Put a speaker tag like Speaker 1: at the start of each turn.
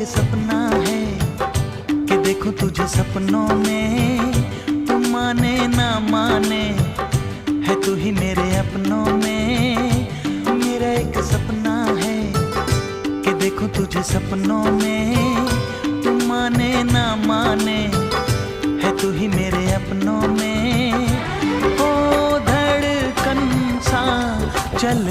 Speaker 1: सपना है कि देखूं तुझे सपनों में, तू माने ना माने है तू ही मेरे अपनों में। मेरा एक सपना है कि देखूं तुझे सपनों में, तू माने ना माने है तू ही मेरे अपनों में। ओ धड़कन सा चल